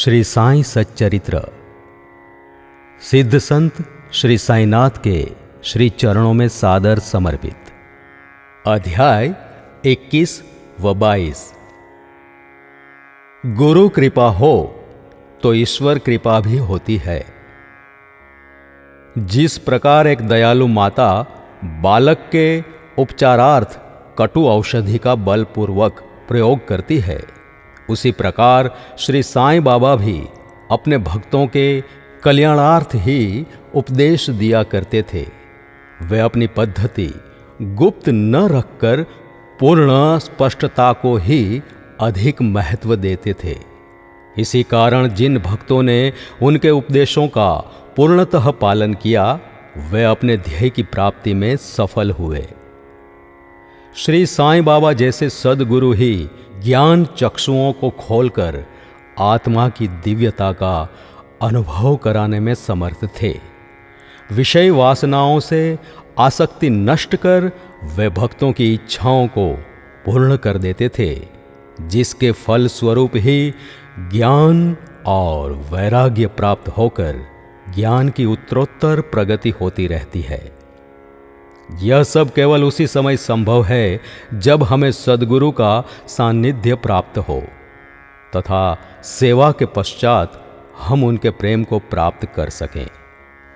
श्री साईं सच्चरित्र सिद्ध संत श्री साईनाथ के श्री चरणों में सादर समर्पित। अध्याय 21 व 22। गुरु कृपा हो तो ईश्वर कृपा भी होती है। जिस प्रकार एक दयालु माता बालक के उपचारार्थ कटु औषधि का बलपूर्वक प्रयोग करती है, उसी प्रकार श्री साईं बाबा भी अपने भक्तों के कल्याणार्थ ही उपदेश दिया करते थे। वे अपनी पद्धति गुप्त न रखकर पूर्ण स्पष्टता को ही अधिक महत्व देते थे। इसी कारण जिन भक्तों ने उनके उपदेशों का पूर्णतः पालन किया, वे अपने ध्येय की प्राप्ति में सफल हुए। श्री साईं बाबा जैसे सद्गुरु ही ज्ञान चक्षुओं को खोलकर आत्मा की दिव्यता का अनुभव कराने में समर्थ थे। विषय वासनाओं से आसक्ति नष्ट कर वे भक्तों की इच्छाओं को पूर्ण कर देते थे, जिसके फल स्वरूप ही ज्ञान और वैराग्य प्राप्त होकर ज्ञान की उत्तरोत्तर प्रगति होती रहती है। यह सब केवल उसी समय संभव है जब हमें सद्गुरु का सानिध्य प्राप्त हो तथा सेवा के पश्चात हम उनके प्रेम को प्राप्त कर सकें।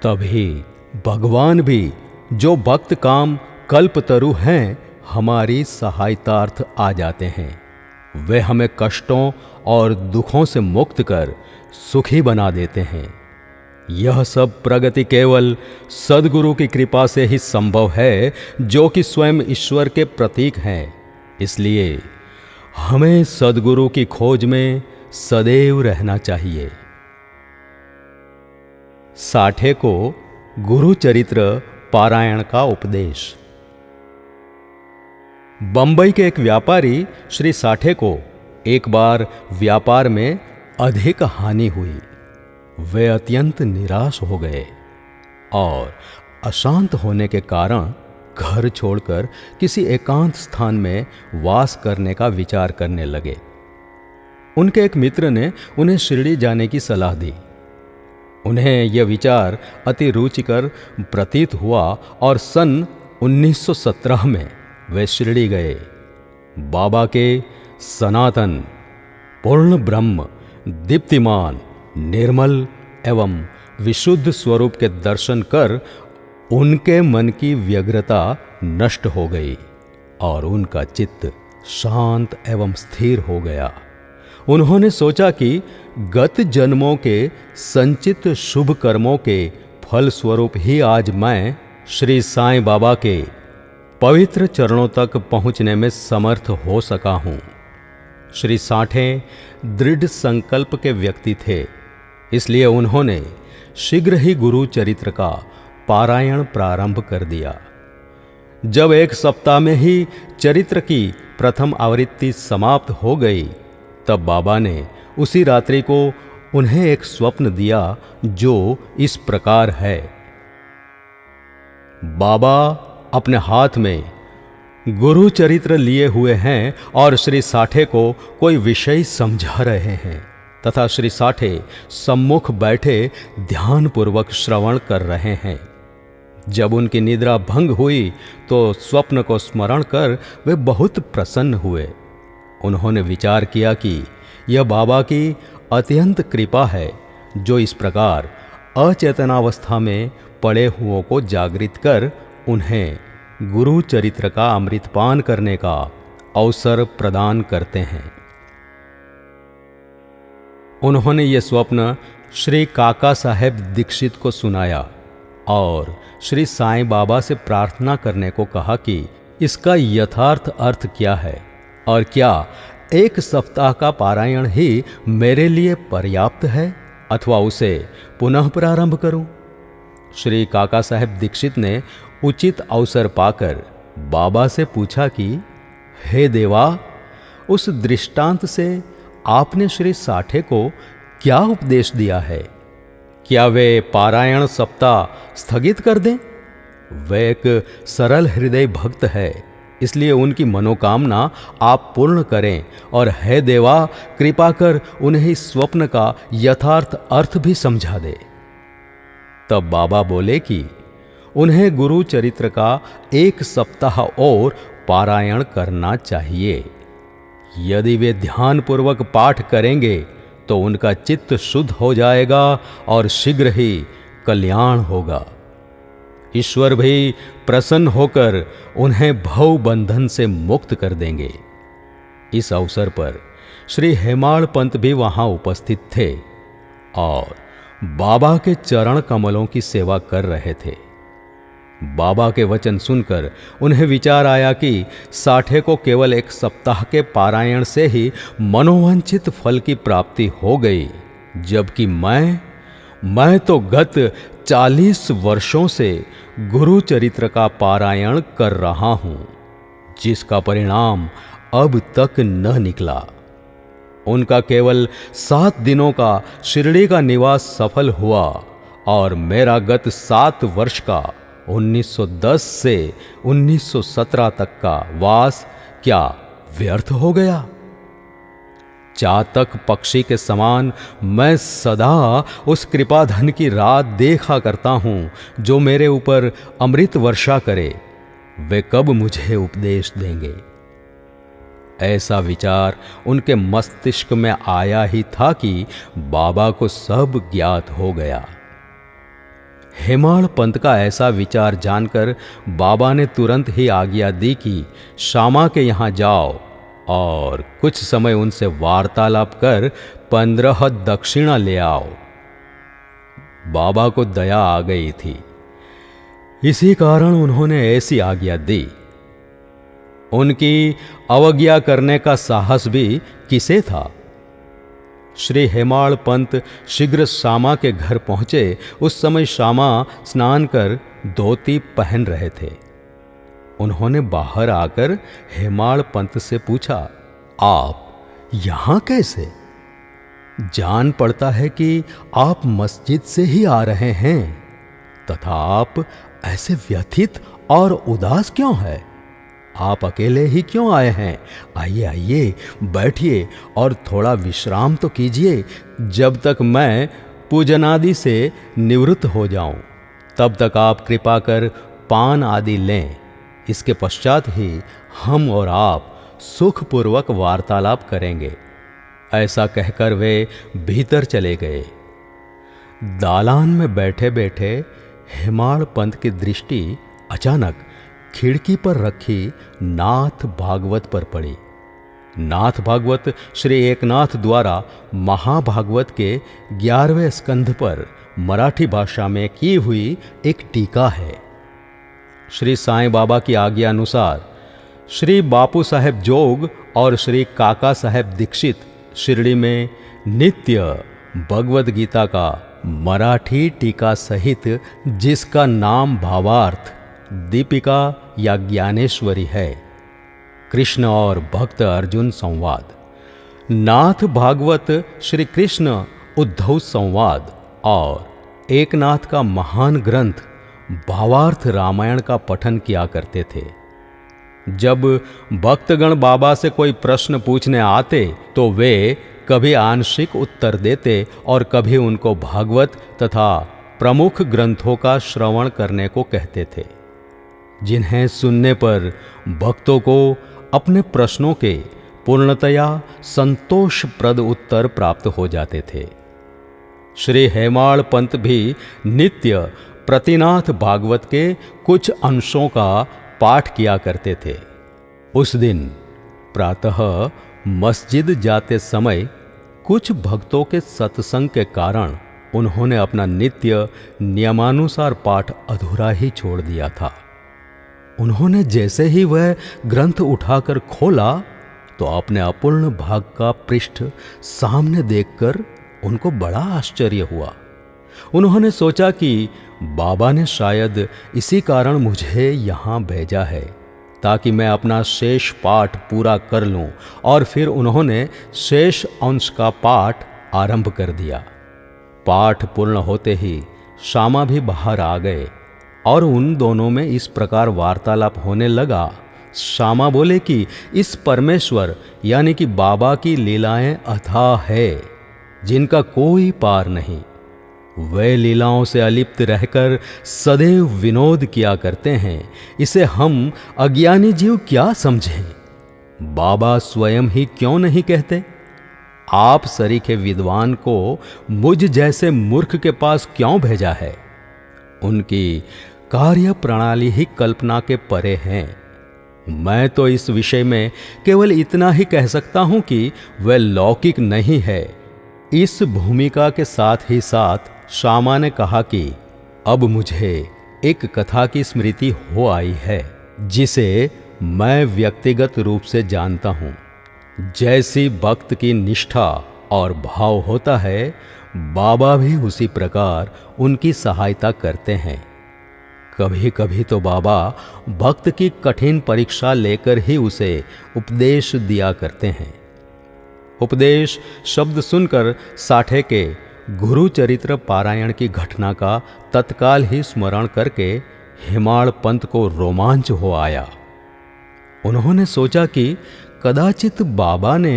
तभी भगवान भी, जो भक्त काम कल्पतरु हैं, हमारी सहायतार्थ आ जाते हैं। वे हमें कष्टों और दुखों से मुक्त कर सुखी बना देते हैं। यह सब प्रगति केवल सद्गुरु की कृपा से ही संभव है, जो कि स्वयं ईश्वर के प्रतीक हैं। इसलिए हमें सद्गुरु की खोज में सदैव रहना चाहिए। साठे को गुरु चरित्र पारायण का उपदेश। बंबई के एक व्यापारी श्री साठे को एक बार व्यापार में अधिक हानि हुई। वे अत्यंत निराश हो गए और अशांत होने के कारण घर छोड़कर किसी एकांत स्थान में वास करने का विचार करने लगे। उनके एक मित्र ने उन्हें शिरडी जाने की सलाह दी। उन्हें यह विचार अति रुचिकर प्रतीत हुआ और सन 1917 में वे शिरडी गए। बाबा के सनातन, पूर्ण ब्रह्म, दीप्तिमान, निर्मल एवं विशुद्ध स्वरूप के दर्शन कर उनके मन की व्यग्रता नष्ट हो गई और उनका चित्त शांत एवं स्थिर हो गया। उन्होंने सोचा कि गत जन्मों के संचित शुभ कर्मों के फल स्वरूप ही आज मैं श्री साईं बाबा के पवित्र चरणों तक पहुंचने में समर्थ हो सका हूं। श्री साठे दृढ़ संकल्प के व्यक्ति थे, इसलिए उन्होंने शीघ्र ही गुरु चरित्र का पारायण प्रारंभ कर दिया। जब एक सप्ताह में ही चरित्र की प्रथम आवृत्ति समाप्त हो गई, तब बाबा ने उसी रात्रि को उन्हें एक स्वप्न दिया, जो इस प्रकार है। बाबा अपने हाथ में गुरु चरित्र लिए हुए हैं और श्री साठे को कोई विषय समझा रहे हैं तथा श्री साठे सम्मुख बैठे ध्यानपूर्वक श्रवण कर रहे हैं। जब उनकी निद्रा भंग हुई तो स्वप्न को स्मरण कर वे बहुत प्रसन्न हुए। उन्होंने विचार किया कि यह बाबा की अत्यंत कृपा है, जो इस प्रकार अचेतनावस्था में पड़े हुओं को जागृत कर उन्हें गुरु चरित्र का अमृतपान करने का अवसर प्रदान करते हैं। उन्होंने ये स्वप्न श्री काका साहेब दीक्षित को सुनाया और श्री साईं बाबा से प्रार्थना करने को कहा कि इसका यथार्थ अर्थ क्या है और क्या एक सप्ताह का पारायण ही मेरे लिए पर्याप्त है अथवा उसे पुनः प्रारंभ करूं। श्री काका साहेब दीक्षित ने उचित अवसर पाकर बाबा से पूछा कि हे देवा, उस दृष्टांत से आपने श्री साठे को क्या उपदेश दिया है? क्या वे पारायण सप्ताह स्थगित कर दें? वे एक सरल हृदय भक्त है, इसलिए उनकी मनोकामना आप पूर्ण करें और हे देवा, कृपा कर उन्हें इस स्वप्न का यथार्थ अर्थ भी समझा दे। तब बाबा बोले कि उन्हें गुरु चरित्र का 1 सप्ताह और पारायण करना चाहिए। यदि वे ध्यानपूर्वक पाठ करेंगे तो उनका चित्त शुद्ध हो जाएगा और शीघ्र ही कल्याण होगा। ईश्वर भी प्रसन्न होकर उन्हें भव बंधन से मुक्त कर देंगे। इस अवसर पर श्री हेमाड़ पंत भी वहां उपस्थित थे और बाबा के चरण कमलों की सेवा कर रहे थे। बाबा के वचन सुनकर उन्हें विचार आया कि साठे को केवल 1 सप्ताह के पारायण से ही मनोवांछित फल की प्राप्ति हो गई, जबकि मैं तो गत 40 वर्षों से गुरु चरित्र का पारायण कर रहा हूं, जिसका परिणाम अब तक न निकला। उनका केवल 7 दिनों का शिरडी का निवास सफल हुआ और मेरा गत 7 वर्ष का 1910 से 1917 तक का वास क्या व्यर्थ हो गया? चातक पक्षी के समान मैं सदा उस कृपाधन की राह देखा करता हूं जो मेरे ऊपर अमृत वर्षा करे। वे कब मुझे उपदेश देंगे? ऐसा विचार उनके मस्तिष्क में आया ही था कि बाबा को सब ज्ञात हो गया। हेमाड़ पंत का ऐसा विचार जानकर बाबा ने तुरंत ही आज्ञा दी कि श्यामा के यहां जाओ और कुछ समय उनसे वार्तालाप कर 15 दक्षिणा ले आओ। बाबा को दया आ गई थी, इसी कारण उन्होंने ऐसी आज्ञा दी। उनकी अवज्ञा करने का साहस भी किसे था? श्री हेमाड़ पंत शीघ्र श्यामा के घर पहुंचे। उस समय श्यामा स्नान कर धोती पहन रहे थे। उन्होंने बाहर आकर हेमाड़ पंत से पूछा, आप यहां कैसे? जान पड़ता है कि आप मस्जिद से ही आ रहे हैं, तथा आप ऐसे व्यथित और उदास क्यों हैं? आप अकेले ही क्यों आए हैं? आइए आइए, बैठिए और थोड़ा विश्राम तो कीजिए, जब तक मैं पूजनादि से निवृत्त हो जाऊं। तब तक आप कृपा कर पान आदि लें। इसके पश्चात ही हम और आप सुखपूर्वक वार्तालाप करेंगे। ऐसा कहकर वे भीतर चले गए। दालान में बैठे बैठे हेमाड़ पंत की दृष्टि अचानक खिड़की पर रखी नाथ भागवत पर पड़ी। नाथ भागवत श्री एकनाथ द्वारा महाभागवत के 11वें स्कंध पर मराठी भाषा में की हुई एक टीका है। श्री साईं बाबा की आज्ञा अनुसार श्री बापू साहेब जोग और श्री काका साहेब दीक्षित शिरडी में नित्य भगवद गीता का मराठी टीका सहित, जिसका नाम भावार्थ दीपिका या ज्ञानेश्वरी है, कृष्ण और भक्त अर्जुन संवाद, नाथ भागवत श्री कृष्ण उद्धव संवाद और एकनाथ का महान ग्रंथ भावार्थ रामायण का पठन किया करते थे। जब भक्तगण बाबा से कोई प्रश्न पूछने आते तो वे कभी आंशिक उत्तर देते और कभी उनको भागवत तथा प्रमुख ग्रंथों का श्रवण करने को कहते थे, जिन्हें सुनने पर भक्तों को अपने प्रश्नों के पूर्णतया संतोषप्रद उत्तर प्राप्त हो जाते थे। श्री हेमाड़ पंत भी नित्य प्रतिनाथ भागवत के कुछ अंशों का पाठ किया करते थे। उस दिन प्रातः मस्जिद जाते समय कुछ भक्तों के सत्संग के कारण उन्होंने अपना नित्य नियमानुसार पाठ अधूरा ही छोड़ दिया था। उन्होंने जैसे ही वह ग्रंथ उठाकर खोला तो अपने अपूर्ण भाग का पृष्ठ सामने देखकर उनको बड़ा आश्चर्य हुआ। उन्होंने सोचा कि बाबा ने शायद इसी कारण मुझे यहाँ भेजा है, ताकि मैं अपना शेष पाठ पूरा कर लूं, और फिर उन्होंने शेष अंश का पाठ आरंभ कर दिया। पाठ पूर्ण होते ही श्यामा भी बाहर आ गए और उन दोनों में इस प्रकार वार्तालाप होने लगा। श्यामा बोले कि इस परमेश्वर यानी कि बाबा की लीलाएं अथाह है, जिनका कोई पार नहीं। वे लीलाओं से अलिप्त रहकर सदैव विनोद किया करते हैं। इसे हम अज्ञानी जीव क्या समझें? बाबा स्वयं ही क्यों नहीं कहते? आप सरीखे विद्वान को मुझ जैसे मूर्ख के पास क्यों भेजा है? उनकी कार्य प्रणाली ही कल्पना के परे हैं। मैं तो इस विषय में केवल इतना ही कह सकता हूं कि वह लौकिक नहीं है। इस भूमिका के साथ ही साथ श्यामा ने कहा कि अब मुझे एक कथा की स्मृति हो आई है, जिसे मैं व्यक्तिगत रूप से जानता हूं। जैसी भक्त की निष्ठा और भाव होता है, बाबा भी उसी प्रकार उनकी सहायता करते हैं। कभी कभी तो बाबा भक्त की कठिन परीक्षा लेकर ही उसे उपदेश दिया करते हैं। उपदेश शब्द सुनकर साठे के गुरु चरित्र पारायण की घटना का तत्काल ही स्मरण करके हेमाड़ पंत को रोमांच हो आया। उन्होंने सोचा कि कदाचित बाबा ने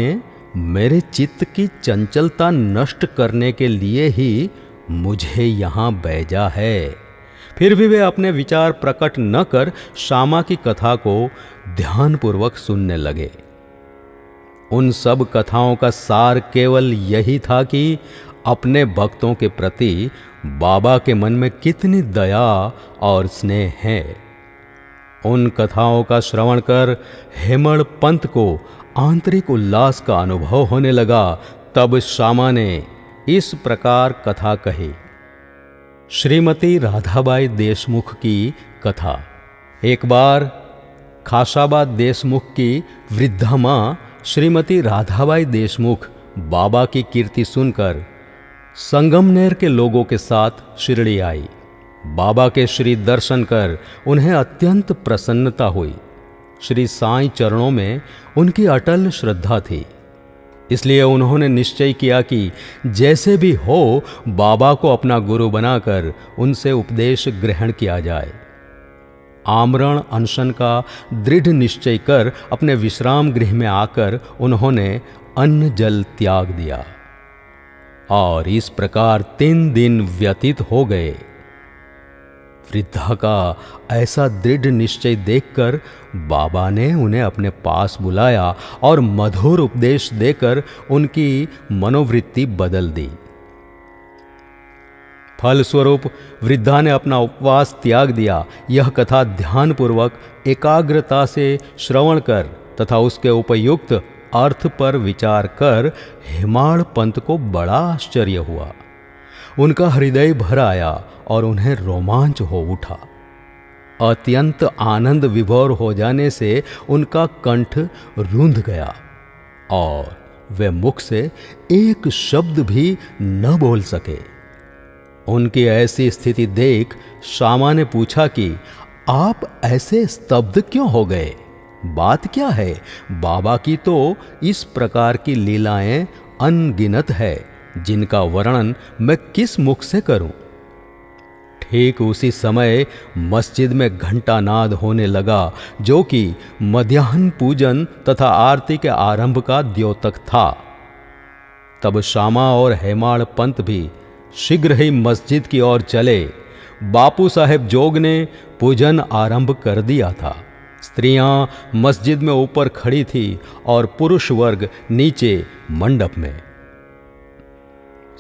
मेरे चित्त की चंचलता नष्ट करने के लिए ही मुझे यहां भेजा है। फिर भी वे अपने विचार प्रकट न कर श्यामा की कथा को ध्यानपूर्वक सुनने लगे। उन सब कथाओं का सार केवल यही था कि अपने भक्तों के प्रति बाबा के मन में कितनी दया और स्नेह है। उन कथाओं का श्रवण कर हेमड़ पंत को आंतरिक उल्लास का अनुभव होने लगा। तब श्यामा ने इस प्रकार कथा कही। श्रीमती राधाबाई देशमुख की कथा। एक बार खासाबाद देशमुख की वृद्धा माँ श्रीमती राधाबाई देशमुख बाबा की कीर्ति सुनकर संगमनेर के लोगों के साथ शिरडी आई। बाबा के श्री दर्शन कर उन्हें अत्यंत प्रसन्नता हुई। श्री साईं चरणों में उनकी अटल श्रद्धा थी, इसलिए उन्होंने निश्चय किया कि जैसे भी हो बाबा को अपना गुरु बनाकर उनसे उपदेश ग्रहण किया जाए। आमरण अनशन का दृढ़ निश्चय कर अपने विश्राम गृह में आकर उन्होंने अन्न जल त्याग दिया और इस प्रकार 3 दिन व्यतीत हो गए। वृद्धा का ऐसा दृढ़ निश्चय देखकर बाबा ने उन्हें अपने पास बुलाया और मधुर उपदेश देकर उनकी मनोवृत्ति बदल दी। फलस्वरूप वृद्धा ने अपना उपवास त्याग दिया। यह कथा ध्यानपूर्वक एकाग्रता से श्रवण कर तथा उसके उपयुक्त अर्थ पर विचार कर हेमाड़ पंत को बड़ा आश्चर्य हुआ। उनका हृदय भर आया और उन्हें रोमांच हो उठा। अत्यंत आनंद विभोर हो जाने से उनका कंठ रूंध गया और वे मुख से एक शब्द भी न बोल सके। उनकी ऐसी स्थिति देख श्यामा ने पूछा कि आप ऐसे स्तब्ध क्यों हो गए? बात क्या है? बाबा की तो इस प्रकार की लीलाएं अनगिनत है, जिनका वर्णन मैं किस मुख से करूं? ठीक उसी समय मस्जिद में घंटा नाद होने लगा, जो कि मध्याह्न पूजन तथा आरती के आरंभ का द्योतक था। तब श्यामा और हेमाड़ पंत भी शीघ्र ही मस्जिद की ओर चले। बापू साहेब जोग ने पूजन आरंभ कर दिया था। स्त्रियां मस्जिद में ऊपर खड़ी थी और पुरुष वर्ग नीचे मंडप में।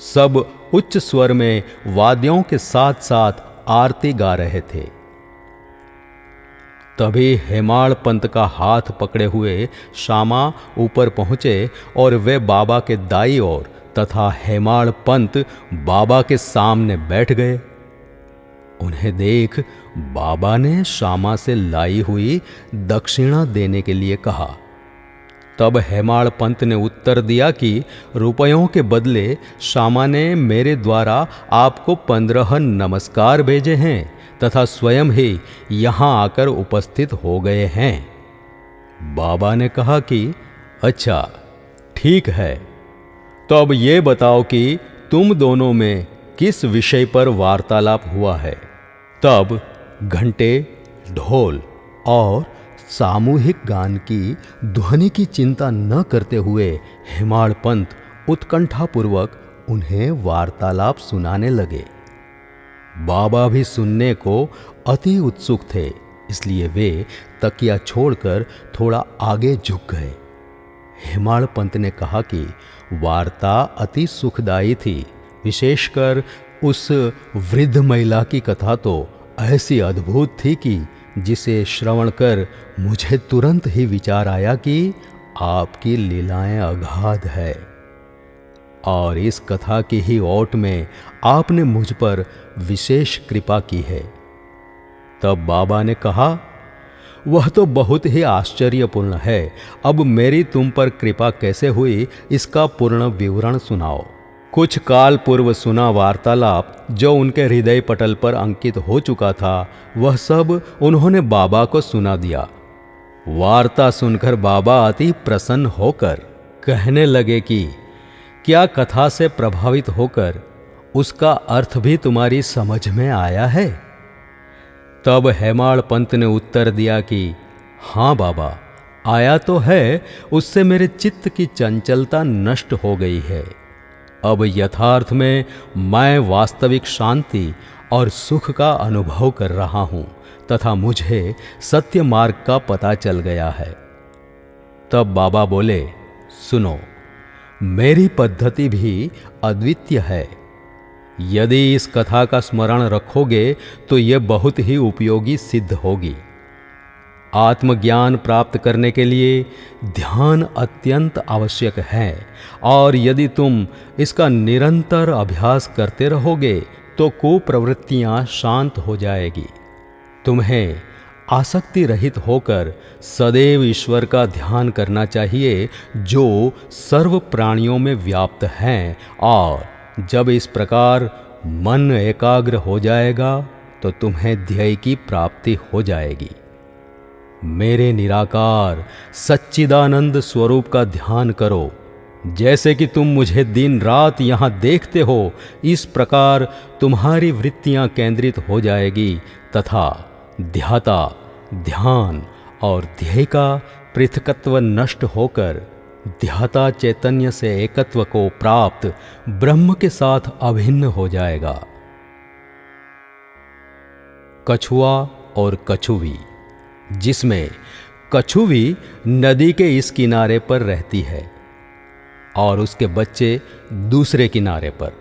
सब उच्च स्वर में वाद्यों के साथ साथ आरती गा रहे थे। तभी हेमाड़ पंत का हाथ पकड़े हुए श्यामा ऊपर पहुंचे और वे बाबा के दाईं ओर तथा हेमाड़ पंत बाबा के सामने बैठ गए। उन्हें देख बाबा ने श्यामा से लाई हुई दक्षिणा देने के लिए कहा। तब हेमाड़ पंत ने उत्तर दिया कि रुपयों के बदले श्यामा ने मेरे द्वारा आपको 15 नमस्कार भेजे हैं तथा स्वयं ही यहां आकर उपस्थित हो गए हैं। बाबा ने कहा कि अच्छा, ठीक है, तो अब ये बताओ कि तुम दोनों में किस विषय पर वार्तालाप हुआ है? तब घंटे, ढोल और सामूहिक गान की ध्वनि की चिंता न करते हुए हेमाड़ पंत उत्कंठापूर्वक उन्हें वार्तालाप सुनाने लगे। बाबा भी सुनने को अति उत्सुक थे, इसलिए वे तकिया छोड़कर थोड़ा आगे झुक गए। हेमाड़ पंत ने कहा कि वार्ता अति सुखदायी थी, विशेषकर उस वृद्ध महिला की कथा तो ऐसी अद्भुत थी कि जिसे श्रवण कर मुझे तुरंत ही विचार आया कि आपकी लीलाएं अगाध है और इस कथा की ही ओट में आपने मुझ पर विशेष कृपा की है। तब बाबा ने कहा, वह तो बहुत ही आश्चर्यपूर्ण है। अब मेरी तुम पर कृपा कैसे हुई, इसका पूर्ण विवरण सुनाओ। कुछ काल पूर्व सुना वार्तालाप जो उनके हृदय पटल पर अंकित हो चुका था, वह सब उन्होंने बाबा को सुना दिया। वार्ता सुनकर बाबा अति प्रसन्न होकर कहने लगे कि क्या कथा से प्रभावित होकर उसका अर्थ भी तुम्हारी समझ में आया है? तब हेमाड़ पंत ने उत्तर दिया कि हाँ बाबा, आया तो है, उससे मेरे चित्त की चंचलता नष्ट हो गई है। अब यथार्थ में मैं वास्तविक शांति और सुख का अनुभव कर रहा हूं तथा मुझे सत्य मार्ग का पता चल गया है। तब बाबा बोले, सुनो, मेरी पद्धति भी अद्वितीय है। यदि इस कथा का स्मरण रखोगे तो यह बहुत ही उपयोगी सिद्ध होगी। आत्मज्ञान प्राप्त करने के लिए ध्यान अत्यंत आवश्यक है और यदि तुम इसका निरंतर अभ्यास करते रहोगे तो कुप्रवृत्तियां शांत हो जाएगी। तुम्हें आसक्ति रहित होकर सदैव ईश्वर का ध्यान करना चाहिए जो सर्व प्राणियों में व्याप्त हैं, और जब इस प्रकार मन एकाग्र हो जाएगा तो तुम्हें ध्येय की प्राप्ति हो जाएगी। मेरे निराकार सच्चिदानंद स्वरूप का ध्यान करो। जैसे कि तुम मुझे दिन रात यहाँ देखते हो, इस प्रकार तुम्हारी वृत्तियां केंद्रित हो जाएगी तथा ध्याता, ध्यान और ध्येय का पृथकत्व नष्ट होकर ध्याता चैतन्य से एकत्व को प्राप्त ब्रह्म के साथ अभिन्न हो जाएगा। कछुआ और कछुवी, जिसमें कछुवी नदी के इस किनारे पर रहती है और उसके बच्चे दूसरे किनारे पर।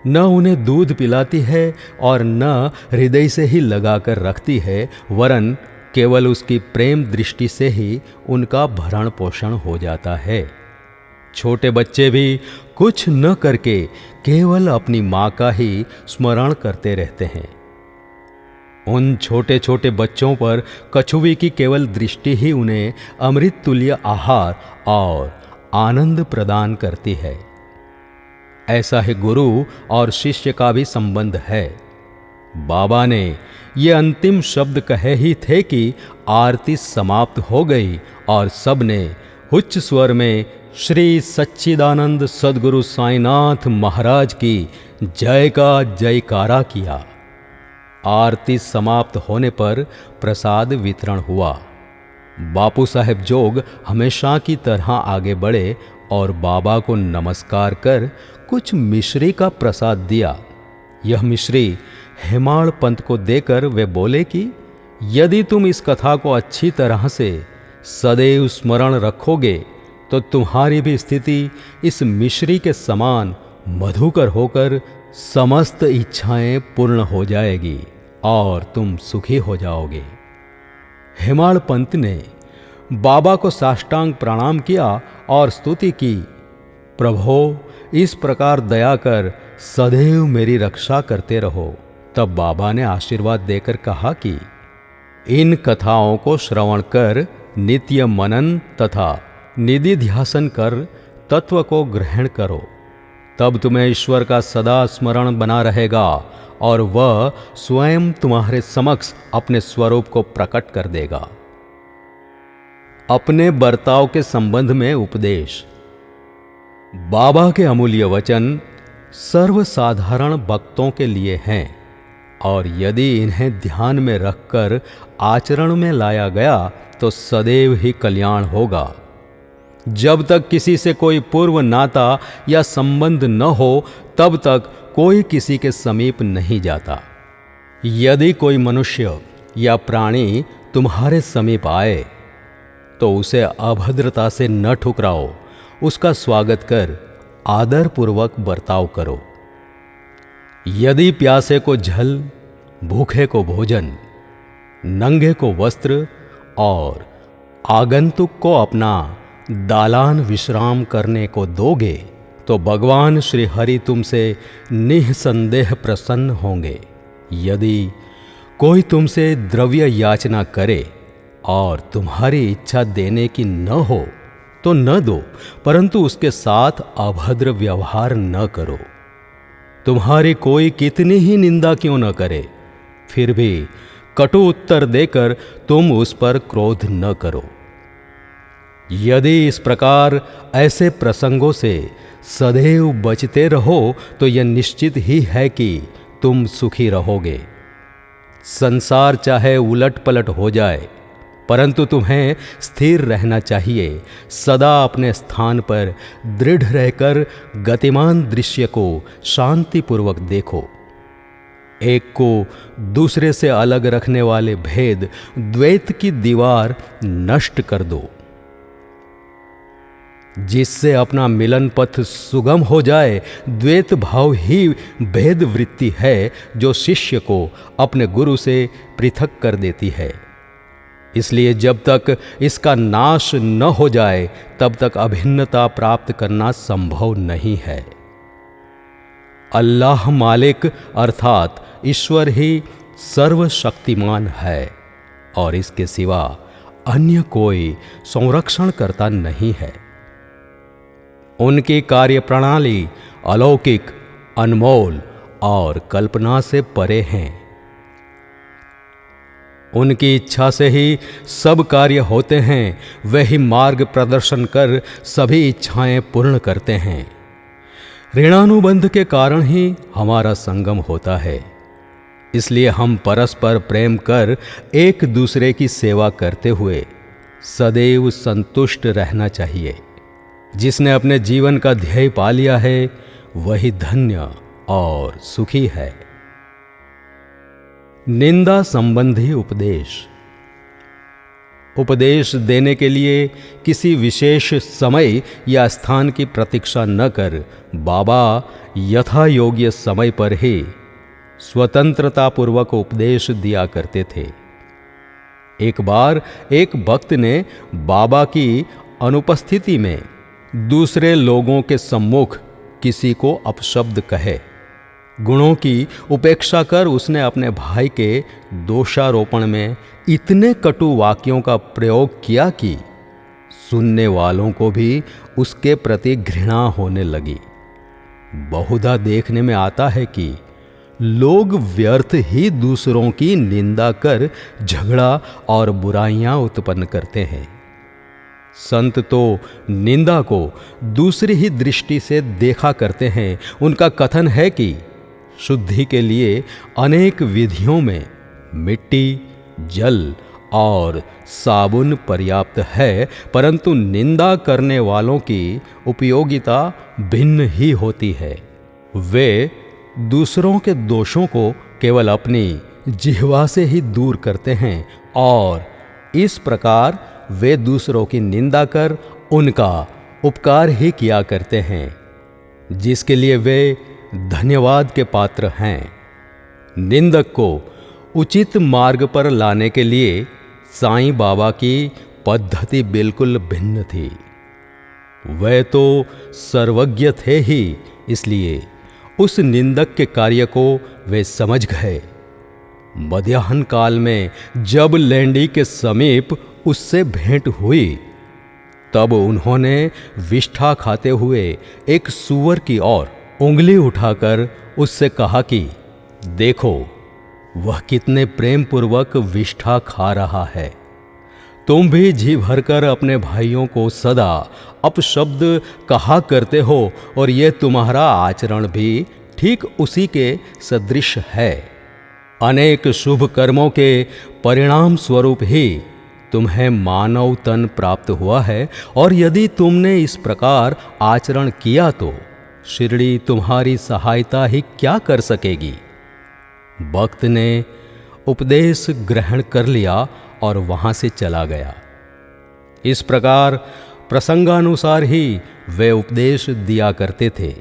न उन्हें दूध पिलाती है और न हृदय से ही लगाकर रखती है, वरन केवल उसकी प्रेम दृष्टि से ही उनका भरण पोषण हो जाता है। छोटे बच्चे भी कुछ न करके केवल अपनी माँ का ही स्मरण करते रहते हैं। उन छोटे छोटे बच्चों पर कछुवी की केवल दृष्टि ही उन्हें अमृत तुल्य आहार और आनंद प्रदान करती है। ऐसा ही गुरु और शिष्य का भी संबंध है। बाबा ने ये अंतिम शब्द कहे ही थे कि आरती समाप्त हो गई और सबने उच्च स्वर में श्री सच्चिदानंद सद्गुरु साईनाथ महाराज की जय का जयकारा किया। आरती समाप्त होने पर प्रसाद वितरण हुआ। बापू साहेब जोग हमेशा की तरह आगे बढ़े और बाबा को नमस्कार कर कुछ मिश्री का प्रसाद दिया। यह मिश्री हेमाड़ पंत को देकर वे बोले कि यदि तुम इस कथा को अच्छी तरह से सदैव स्मरण रखोगे तो तुम्हारी भी स्थिति इस मिश्री के समान मधुकर होकर समस्त इच्छाएं पूर्ण हो जाएगी और तुम सुखी हो जाओगे। हेमाड़ पंत ने बाबा को साष्टांग प्रणाम किया और स्तुति की, प्रभो इस प्रकार दया कर सदैव मेरी रक्षा करते रहो। तब बाबा ने आशीर्वाद देकर कहा कि इन कथाओं को श्रवण कर नित्य मनन तथा निधिध्यासन कर तत्व को ग्रहण करो, तब तुम्हें ईश्वर का सदा स्मरण बना रहेगा और वह स्वयं तुम्हारे समक्ष अपने स्वरूप को प्रकट कर देगा। अपने बर्ताव के संबंध में उपदेश। बाबा के अमूल्य वचन सर्वसाधारण भक्तों के लिए हैं और यदि इन्हें ध्यान में रखकर आचरण में लाया गया तो सदैव ही कल्याण होगा। जब तक किसी से कोई पूर्व नाता या संबंध न हो तब तक कोई किसी के समीप नहीं जाता। यदि कोई मनुष्य या प्राणी तुम्हारे समीप आए तो उसे अभद्रता से न ठुकराओ, उसका स्वागत कर आदर पूर्वक बर्ताव करो। यदि प्यासे को जल, भूखे को भोजन, नंगे को वस्त्र और आगंतुक को अपना दालान विश्राम करने को दोगे तो भगवान श्री हरि तुमसे निःसंदेह प्रसन्न होंगे। यदि कोई तुमसे द्रव्य याचना करे और तुम्हारी इच्छा देने की न हो तो न दो, परंतु उसके साथ अभद्र व्यवहार न करो। तुम्हारी कोई कितनी ही निंदा क्यों न करे, फिर भी कटु उत्तर देकर तुम उस पर क्रोध न करो। यदि इस प्रकार ऐसे प्रसंगों से सदैव बचते रहो तो यह निश्चित ही है कि तुम सुखी रहोगे। संसार चाहे उलट पलट हो जाए, परंतु तुम्हें स्थिर रहना चाहिए। सदा अपने स्थान पर दृढ़ रहकर गतिमान दृश्य को शांतिपूर्वक देखो। एक को दूसरे से अलग रखने वाले भेद, द्वैत की दीवार नष्ट कर दो, जिससे अपना मिलन पथ सुगम हो जाए। द्वैत भाव ही भेद वृत्ति है जो शिष्य को अपने गुरु से पृथक कर देती है। इसलिए जब तक इसका नाश न हो जाए तब तक अभिन्नता प्राप्त करना संभव नहीं है। अल्लाह मालिक अर्थात ईश्वर ही सर्वशक्तिमान है और इसके सिवा अन्य कोई संरक्षण करता नहीं है। उनकी कार्य प्रणाली अलौकिक, अनमोल और कल्पना से परे हैं। उनकी इच्छा से ही सब कार्य होते हैं। वही मार्ग प्रदर्शन कर सभी इच्छाएं पूर्ण करते हैं। ऋणानुबंध के कारण ही हमारा संगम होता है। इसलिए हम परस्पर प्रेम कर एक दूसरे की सेवा करते हुए सदैव संतुष्ट रहना चाहिए। जिसने अपने जीवन का ध्येय पा लिया है वही धन्य और सुखी है। निंदा संबंधी उपदेश। उपदेश देने के लिए किसी विशेष समय या स्थान की प्रतीक्षा न कर बाबा यथा योग्य समय पर ही स्वतंत्रतापूर्वक उपदेश दिया करते थे। एक बार एक भक्त ने बाबा की अनुपस्थिति में दूसरे लोगों के सम्मुख किसी को अपशब्द कहे। गुणों की उपेक्षा कर उसने अपने भाई के दोषारोपण में इतने कटु वाक्यों का प्रयोग किया कि सुनने वालों को भी उसके प्रति घृणा होने लगी। बहुधा देखने में आता है कि लोग व्यर्थ ही दूसरों की निंदा कर झगड़ा और बुराइयां उत्पन्न करते हैं। संत तो निंदा को दूसरी ही दृष्टि से देखा करते हैं। उनका कथन है कि शुद्धि के लिए अनेक विधियों में मिट्टी, जल और साबुन पर्याप्त है, परंतु निंदा करने वालों की उपयोगिता भिन्न ही होती है। वे दूसरों के दोषों को केवल अपनी जिह्वा से ही दूर करते हैं और इस प्रकार वे दूसरों की निंदा कर उनका उपकार ही किया करते हैं, जिसके लिए वे धन्यवाद के पात्र हैं। निंदक को उचित मार्ग पर लाने के लिए साईं बाबा की पद्धति बिल्कुल भिन्न थी। वे तो सर्वज्ञ थे ही, इसलिए उस निंदक के कार्य को वे समझ गए। मध्याह्न काल में जब लैंडी के समीप उससे भेंट हुई तब उन्होंने विष्ठा खाते हुए एक सूअर की ओर उंगली उठाकर उससे कहा कि देखो वह कितने प्रेम पूर्वक विष्ठा खा रहा है। तुम भी जी भरकर अपने भाइयों को सदा अपशब्द कहा करते हो और यह तुम्हारा आचरण भी ठीक उसी के सदृश है। अनेक शुभ कर्मों के परिणाम स्वरूप ही तुम्हें मानव तन प्राप्त हुआ है, और यदि तुमने इस प्रकार आचरण किया तो शिरडी तुम्हारी सहायता ही क्या कर सकेगी। भक्त ने उपदेश ग्रहण कर लिया और वहां से चला गया। इस प्रकार प्रसंगानुसार ही वे उपदेश दिया करते थे।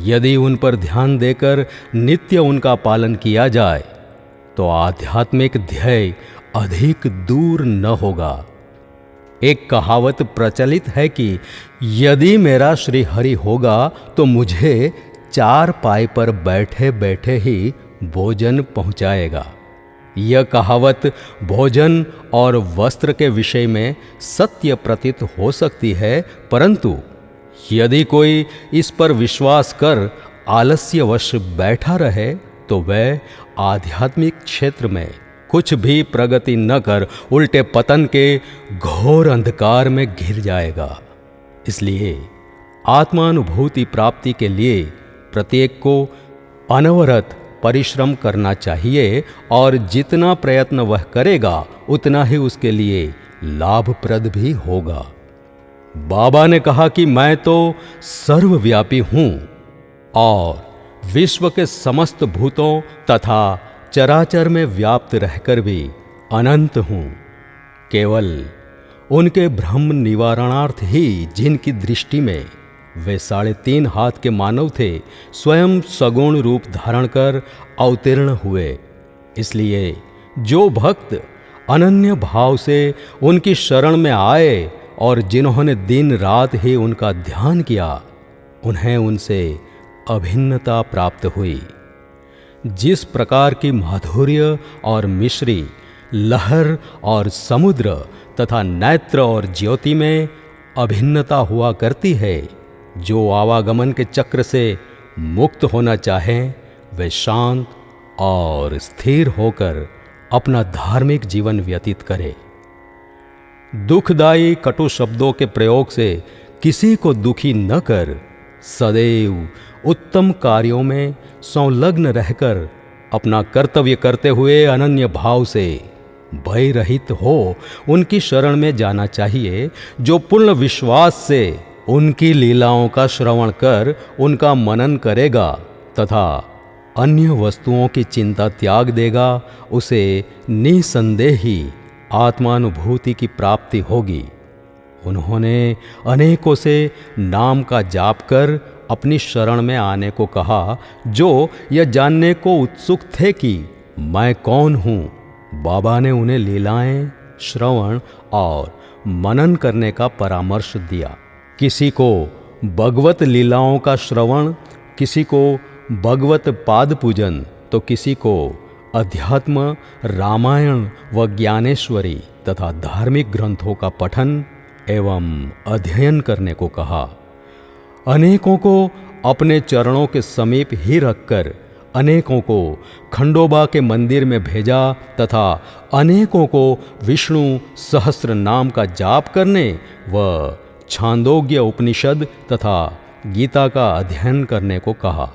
यदि उन पर ध्यान देकर नित्य उनका पालन किया जाए तो आध्यात्मिक ध्येय अधिक दूर न होगा। एक कहावत प्रचलित है कि यदि मेरा श्री हरि होगा तो मुझे चार पाई पर बैठे बैठे ही भोजन पहुंचाएगा। यह कहावत भोजन और वस्त्र के विषय में सत्य प्रतीत हो सकती है, परंतु यदि कोई इस पर विश्वास कर आलस्यवश बैठा रहे तो वह आध्यात्मिक क्षेत्र में कुछ भी प्रगति न कर उल्टे पतन के घोर अंधकार में घिर जाएगा। इसलिए आत्मानुभूति प्राप्ति के लिए प्रत्येक को अनवरत परिश्रम करना चाहिए, और जितना प्रयत्न वह करेगा उतना ही उसके लिए लाभप्रद भी होगा। बाबा ने कहा कि मैं तो सर्वव्यापी हूं और विश्व के समस्त भूतों तथा चराचर में व्याप्त रहकर भी अनंत हूं। केवल उनके भ्रम निवारणार्थ ही जिनकी दृष्टि में वे 3.5 हाथ के मानव थे, स्वयं सगुण रूप धारण कर अवतीर्ण हुए। इसलिए जो भक्त अनन्य भाव से उनकी शरण में आए और जिन्होंने दिन रात ही उनका ध्यान किया, उन्हें उनसे अभिन्नता प्राप्त हुई। जिस प्रकार की माधुर्य और मिश्री लहर और समुद्र तथा नेत्र और ज्योति में अभिन्नता हुआ करती है, जो आवागमन के चक्र से मुक्त होना चाहें वे शांत और स्थिर होकर अपना धार्मिक जीवन व्यतीत करें। दुखदायी कटु शब्दों के प्रयोग से किसी को दुखी न कर सदैव उत्तम कार्यों में संलग्न रहकर अपना कर्तव्य करते हुए अनन्य भाव से भय रहित हो उनकी शरण में जाना चाहिए, जो पूर्ण विश्वास से उनकी लीलाओं का श्रवण कर उनका मनन करेगा तथा अन्य वस्तुओं की चिंता त्याग देगा, उसे निसंदेह ही आत्मानुभूति की प्राप्ति होगी। उन्होंने अनेकों से नाम का जाप कर अपनी शरण में आने को कहा, जो यह जानने को उत्सुक थे कि मैं कौन हूँ। बाबा ने उन्हें लीलाएं, श्रवण और मनन करने का परामर्श दिया। किसी को भगवत लीलाओं का श्रवण, किसी को भगवत पाद पूजन, तो किसी को अध्यात्म, रामायण व ज्ञानेश्वरी तथा धार्मिक ग्रंथों का पठन एवं अध्ययन करने को कहा। अनेकों को अपने चरणों के समीप ही रखकर अनेकों को खंडोबा के मंदिर में भेजा तथा अनेकों को विष्णु सहस्र नाम का जाप करने व छांदोग्य उपनिषद तथा गीता का अध्ययन करने को कहा।